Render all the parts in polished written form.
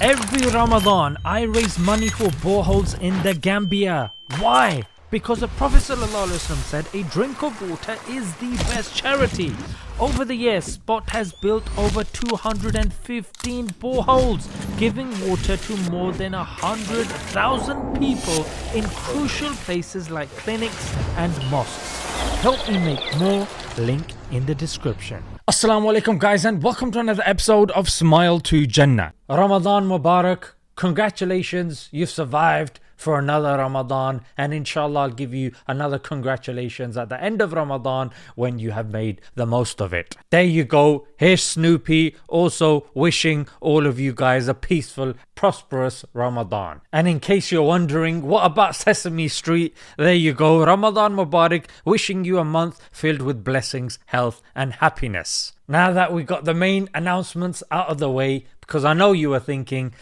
Every Ramadan, I raise money for boreholes in the Gambia. Why? Because the Prophet ﷺ said a drink of water is the best charity. Over the years, Spot has built over 215 boreholes, giving water to more than 100,000 people in crucial places like clinics and mosques. Help me make more, link in the description. Assalamu alaikum guys, and welcome to another episode of Smile to Jannah. Ramadan Mubarak, congratulations, you've survived for another Ramadan, and inshallah I'll give you another congratulations at the end of Ramadan when you have made the most of it. There you go, here's Snoopy also wishing all of you guys a peaceful, prosperous Ramadan. And in case you're wondering, what about Sesame Street? There you go, Ramadan Mubarak, wishing you a month filled with blessings, health and happiness. Now that we got the main announcements out of the way, because I know you were thinking,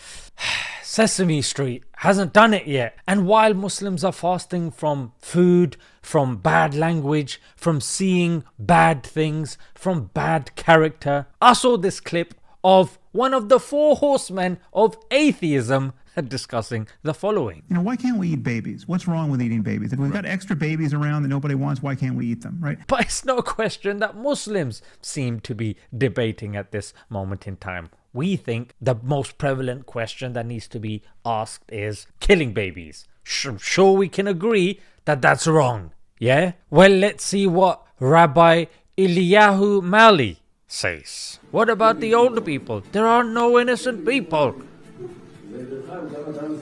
Sesame Street hasn't done it yet. And while Muslims are fasting from food, from bad language, from seeing bad things, from bad character, I saw this clip of one of the four horsemen of atheism discussing the following. You know, why can't we eat babies? What's wrong with eating babies? If we've got extra babies around that nobody wants, why can't we eat them, right? But it's no question that Muslims seem to be debating at this moment in time. We think the most prevalent question that needs to be asked is killing babies. Sure, we can agree that that's wrong. Yeah? Well, let's see what Rabbi Eliyahu Mali says. What about the older people? There are no innocent people.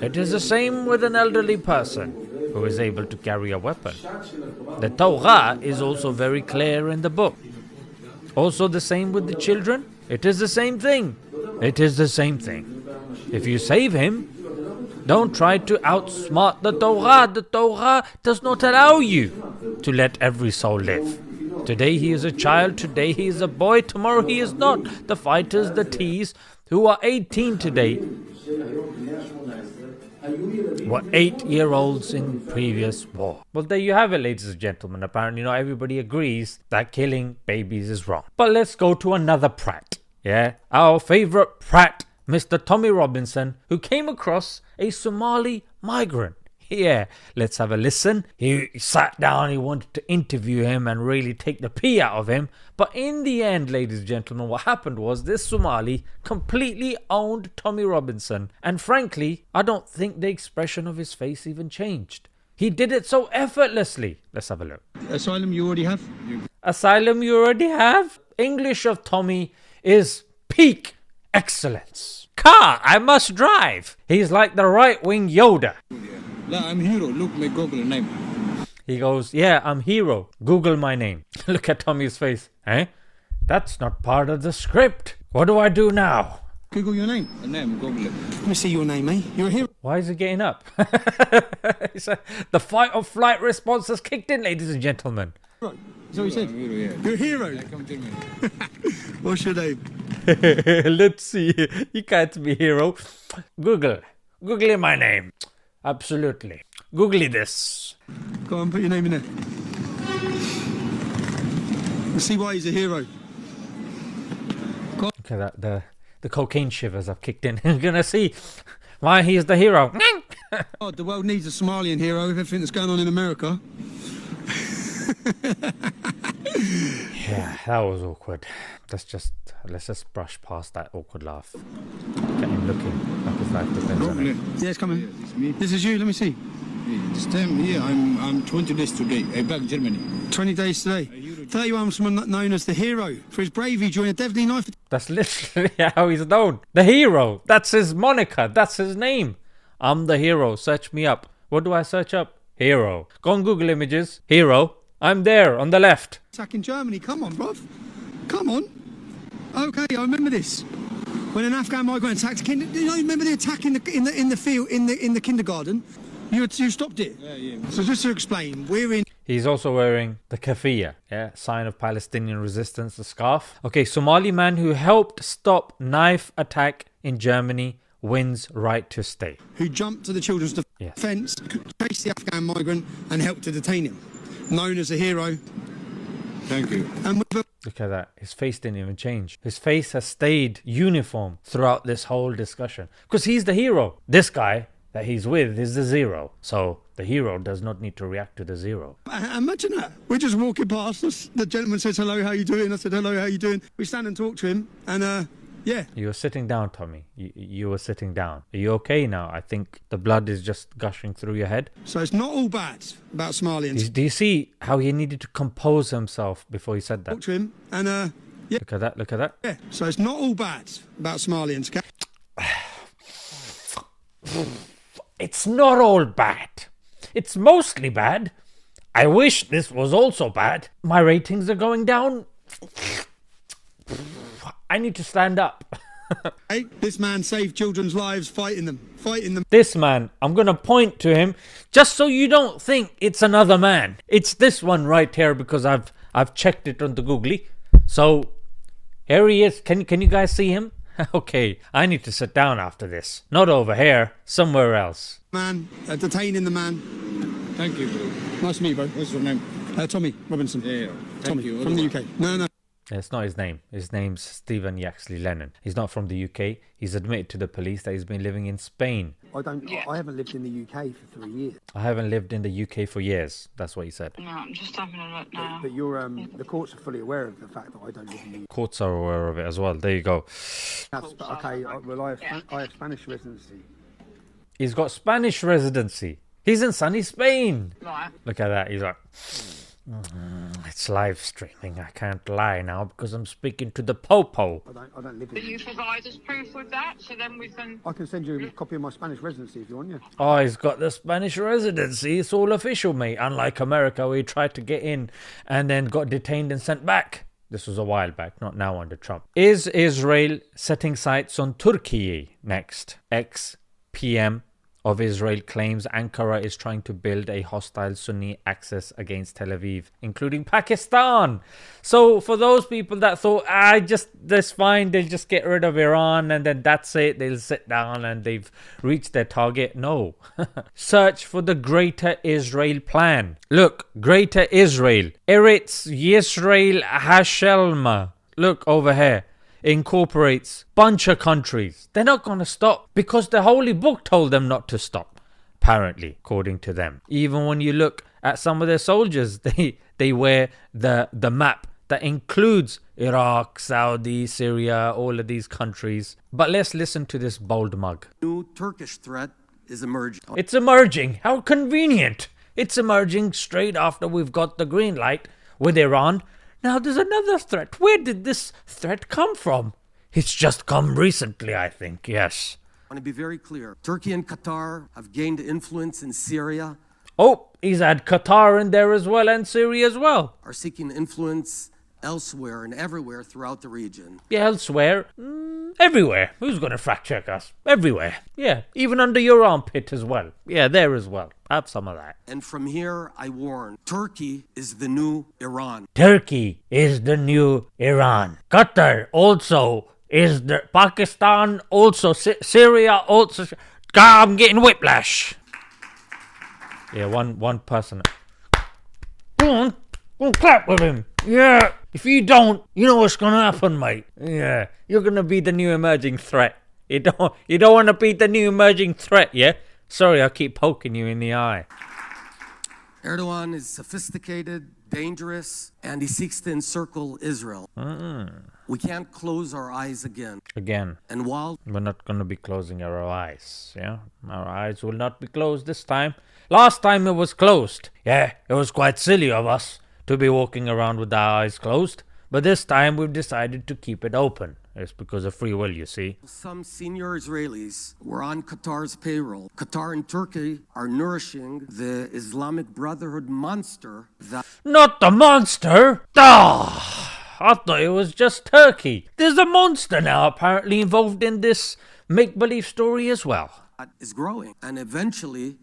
It is the same with an elderly person who is able to carry a weapon. The Torah is also very clear in the book. Also the same with the children. It is the same thing. It is the same thing. If you save him, don't try to outsmart the Torah. The Torah does not allow you to let every soul live. Today he is a child, today he is a boy, tomorrow he is not. The fighters, the T's, who are 18 today, were 8-year-olds in previous war. Well, there you have it, ladies and gentlemen. Apparently not everybody agrees that killing babies is wrong. But let's go to another prat. Yeah, our favorite prat, Mr. Tommy Robinson, who came across a Somali migrant. Yeah, let's have a listen. He sat down, he wanted to interview him and really take the pee out of him. But in the end, ladies and gentlemen, what happened was this Somali completely owned Tommy Robinson. And frankly, I don't think the expression of his face even changed. He did it so effortlessly. Let's have a look. Asylum you already have? Asylum you already have? English of Tommy is peak excellence. Car, I must drive. He's like the right-wing Yoda. I'm Hero. Look my Google name. He goes, yeah, I'm Hero. Google my name. Look at Tommy's face. Eh? That's not part of the script. What do I do now? Google your name. The name, Google it. Let me see your name, eh? You're a hero. Why is he getting up? The fight or flight response has kicked in, ladies and gentlemen. Right. Is that what you said? Hero, yeah. You're a hero. Yeah, come to me. What's your name? Let's see. You can't be Hero. Google my name. Absolutely. Googly this. Go on, put your name in there. Let's see why he's a hero. Okay, the cocaine shivers have kicked in. You're gonna see why he's the hero. Oh, the world needs a Somalian hero with everything that's going on in America. Yeah, that was awkward. Let's just brush past that awkward laugh. Get him looking like his life depends on it. Yeah, it's coming. Yeah, it's me. This is you, let me see. This time here, I'm 20 days today. I back Germany. 20 days today. 31 was someone known as the hero for his bravery during a deadly knife. That's literally how he's known. The hero. That's his moniker. That's his name. I'm the hero. Search me up. What do I search up? Hero. Go on Google Images. Hero. I'm there on the left. Attack in Germany. Come on, bruv. Come on. Okay, I remember this. When an Afghan migrant attacked a remember the attack in the field in the kindergarten? You stopped it. Yeah. So just to explain, we're in. He's also wearing the kafia, sign of Palestinian resistance, the scarf. Okay, Somali man who helped stop knife attack in Germany wins right to stay. Who jumped to the children's defence, chased the Afghan migrant and helped to detain him. Known as a hero. Thank you. And Look at that. His face didn't even change. His face has stayed uniform throughout this whole discussion. Because he's the hero. This guy that he's with is the zero. So the hero does not need to react to the zero. Imagine that. We're just walking past us. The gentleman says, hello, how you doing? I said, hello, how you doing? We stand and talk to him. And, yeah. You were sitting down, Tommy. You were sitting down. Are you okay now? I think the blood is just gushing through your head. So it's not all bad about Somalians. Do you see how he needed to compose himself before he said that? Talk to him. And, yeah. Look at that. Look at that. Yeah. So it's not all bad about Somalians. It's not all bad. It's mostly bad. I wish this was also bad. My ratings are going down. I need to stand up. Hey, this man saved children's lives fighting them. This man, I'm going to point to him just so you don't think it's another man. It's this one right here because I've checked it on the Googly. So here he is. Can you guys see him? Okay, I need to sit down after this. Not over here, somewhere else. Man, detaining the man. Thank you, bro. Nice to meet you, bro. What's your name? Tommy Robinson. Yeah. Tommy, Thank you. from the UK. No. It's not his name. His name's Stephen Yaxley Lennon. He's not from the UK. He's admitted to the police that he's been living in Spain. I haven't lived in the UK for 3 years. I haven't lived in the UK for years. That's what he said. No, I'm just having a look now. But the courts are fully aware of the fact that I don't live in the UK. Courts are aware of it as well. There you go. Okay, I have Spanish residency. He's got Spanish residency. He's in sunny Spain. Right. Look at that. He's like, it's live streaming. I can't lie now because I'm speaking to the Popo. I don't live in But you provide us proof with that, so then we can... I can send you a copy of my Spanish residency if you want, yeah. Oh, he's got the Spanish residency. It's all official, mate. Unlike America, where he tried to get in and then got detained and sent back. This was a while back, not now under Trump. Is Israel setting sights on Turkey next? Ex-PM of Israel claims Ankara is trying to build a hostile Sunni axis against Tel Aviv, including Pakistan. So for those people that thought, that's fine, they'll just get rid of Iran and then that's it, they'll sit down and they've reached their target. No. Search for the Greater Israel Plan. Look, Greater Israel. Eretz Yisrael Hashelma. Look over here. Incorporates bunch of countries. They're not going to stop because the Holy Book told them not to stop, apparently, according to them. Even when you look at some of their soldiers, they wear the map that includes Iraq, Saudi, Syria, all of these countries. But let's listen to this bold mug. New Turkish threat is emerging. It's emerging. How convenient. It's emerging straight after we've got the green light with Iran. Now there's another threat. Where did this threat come from? It's just come recently, I think, yes. I want to be very clear. Turkey and Qatar have gained influence in Syria, Oh, he's had Qatar in there as well and Syria as well. are seeking influence elsewhere and everywhere throughout the region. Yeah, elsewhere. Everywhere. Who's going to fact check us? Everywhere. Yeah, even under your armpit as well. Yeah, there as well. Have some of that. And from here, I warn, Turkey is the new Iran. Turkey is the new Iran. Qatar also is the Pakistan also. Syria also. God, I'm getting whiplash. Yeah, one person. Go on, clap with him. Yeah. If you don't, you know what's gonna happen, mate. Yeah. You're gonna be the new emerging threat. You don't want to be the new emerging threat, yeah? Sorry, I keep poking you in the eye. Erdogan is sophisticated, dangerous, and he seeks to encircle Israel. We can't close our eyes again. Again, And while we're not gonna be closing our eyes, yeah? Our eyes will not be closed this time. Last time it was closed. Yeah, it was quite silly of us to be walking around with our eyes closed. But this time we've decided to keep it open. It's because of free will, you see. some senior Israelis were on Qatar's payroll, Qatar and Turkey are nourishing the Islamic Brotherhood monster that Not the monster! I thought it was just Turkey. There's a monster now apparently involved in this make-believe story as well. is growing and eventually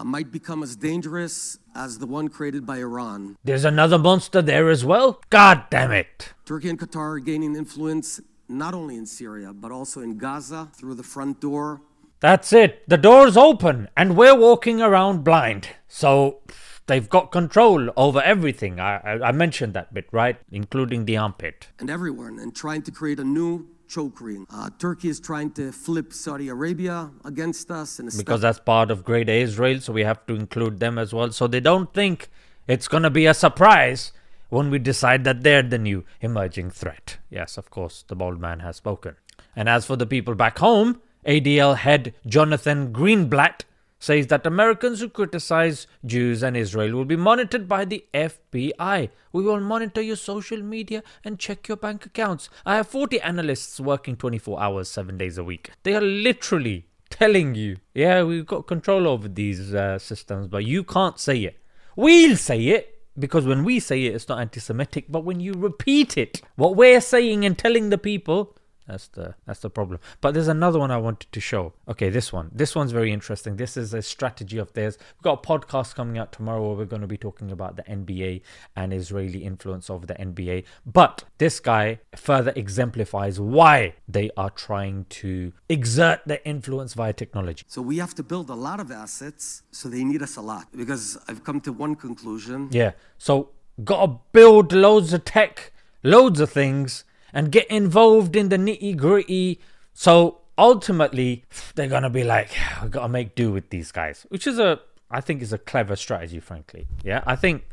might become as dangerous as the one created by Iran. There's another monster there as well? God damn it. Turkey and Qatar are gaining influence not only in Syria, but also in Gaza through the front door. That's it. The door's open and we're walking around blind. So, They've got control over everything. I mentioned that bit, right? Including the armpit. And everywhere, and trying to create a new choke ring. Turkey is trying to flip Saudi Arabia against us. Because that's part of Greater Israel, so we have to include them as well. So they don't think it's going to be a surprise when we decide that they're the new emerging threat. Yes, of course, the bold man has spoken. And as for the people back home, ADL head Jonathan Greenblatt says that Americans who criticize Jews and Israel will be monitored by the FBI. We will monitor your social media and check your bank accounts. I have 40 analysts working 24 hours, 7 days a week. They are literally telling you, yeah, we've got control over these systems, but you can't say it. We'll say it, because when we say it, it's not anti-Semitic, but when you repeat it, what we're saying and telling the people, that's the problem. But there's another one I wanted to show. Okay, this one's very interesting. This is a strategy of theirs. We've got a podcast coming out tomorrow where we're going to be talking about the NBA and Israeli influence over the NBA. But this guy further exemplifies why they are trying to exert their influence via technology. So we have to build a lot of assets, so they need us a lot. Because I've come to one conclusion. Yeah, so gotta build loads of tech, loads of things, and get involved in the nitty gritty. So ultimately, they're going to be like, we got to make do with these guys, which is I think is a clever strategy, frankly. Yeah, I think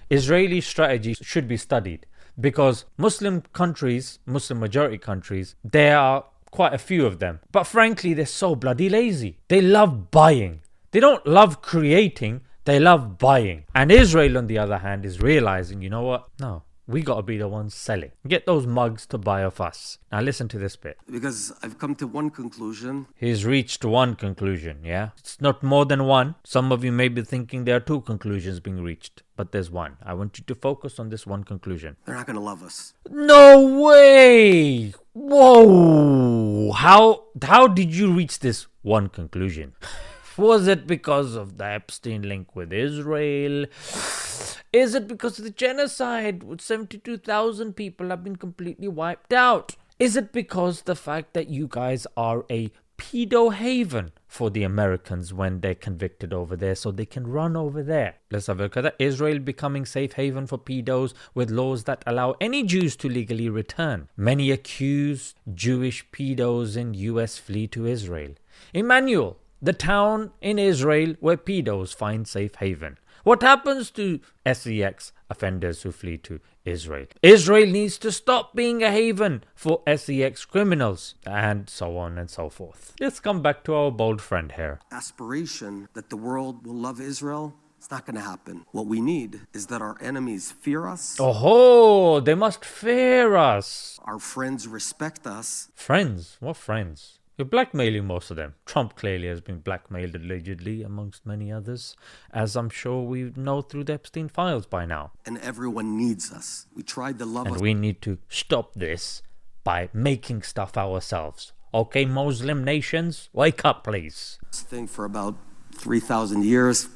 Israeli strategy should be studied because Muslim countries, Muslim majority countries, there are quite a few of them. But frankly, they're so bloody lazy. They love buying. They don't love creating. They love buying. And Israel, on the other hand, is realizing, you know what? No. We got to be the ones selling. Get those mugs to buy off us. Now listen to this bit. Because I've come to one conclusion. He's reached one conclusion, yeah? It's not more than one. Some of you may be thinking there are two conclusions being reached. But there's one. I want you to focus on this one conclusion. They're not going to love us. No way! Whoa! How did you reach this one conclusion? Was it because of the Epstein link with Israel? Is it because of the genocide with 72,000 people have been completely wiped out? Is it because the fact that you guys are a pedo haven for the Americans when they're convicted over there so they can run over there? Let's have a look at that. Israel becoming safe haven for pedos with laws that allow any Jews to legally return. Many accused Jewish pedos in US flee to Israel. Emmanuel, the town in Israel where pedos find safe haven. What happens to SEX offenders who flee to Israel? Israel needs to stop being a haven for SEX criminals, and so on and so forth. Let's come back to our bold friend here. Aspiration that the world will love Israel, it's not going to happen. What we need is that our enemies fear us. Oh, they must fear us. Our friends respect us. Friends? What friends? You're blackmailing most of them. Trump clearly has been blackmailed allegedly, amongst many others, as I'm sure we know through the Epstein files by now. And everyone needs us. We tried to love us. And we need to stop this by making stuff ourselves. Okay, Muslim nations, wake up, please. This thing for about 3,000 years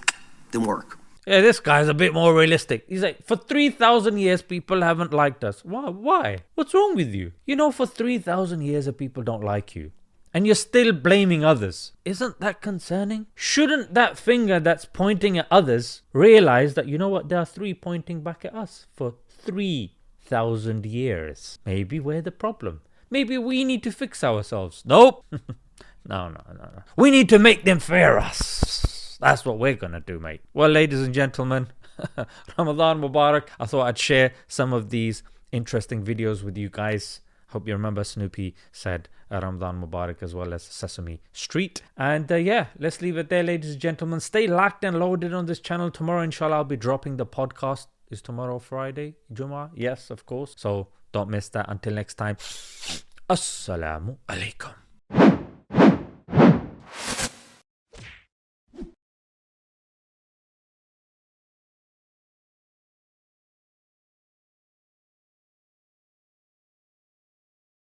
didn't work. Yeah, this guy's a bit more realistic. He's like, for 3,000 years, people haven't liked us. Why? What's wrong with you? You know, for 3,000 years, the people don't like you. And you're still blaming others. Isn't that concerning? Shouldn't that finger that's pointing at others realize that, you know what, there are three pointing back at us for 3,000 years? Maybe we're the problem. Maybe we need to fix ourselves. Nope. No. We need to make them fear us. That's what we're going to do, mate. Well, ladies and gentlemen, Ramadan Mubarak. I thought I'd share some of these interesting videos with you guys. Hope you remember Snoopy said Ramadan Mubarak as well as Sesame Street. And yeah, let's leave it there, ladies and gentlemen. Stay locked and loaded on this channel. Tomorrow, inshallah, I'll be dropping the podcast. Is tomorrow Friday? Jummah? Yes, of course. So don't miss that. Until next time. Assalamu alaikum.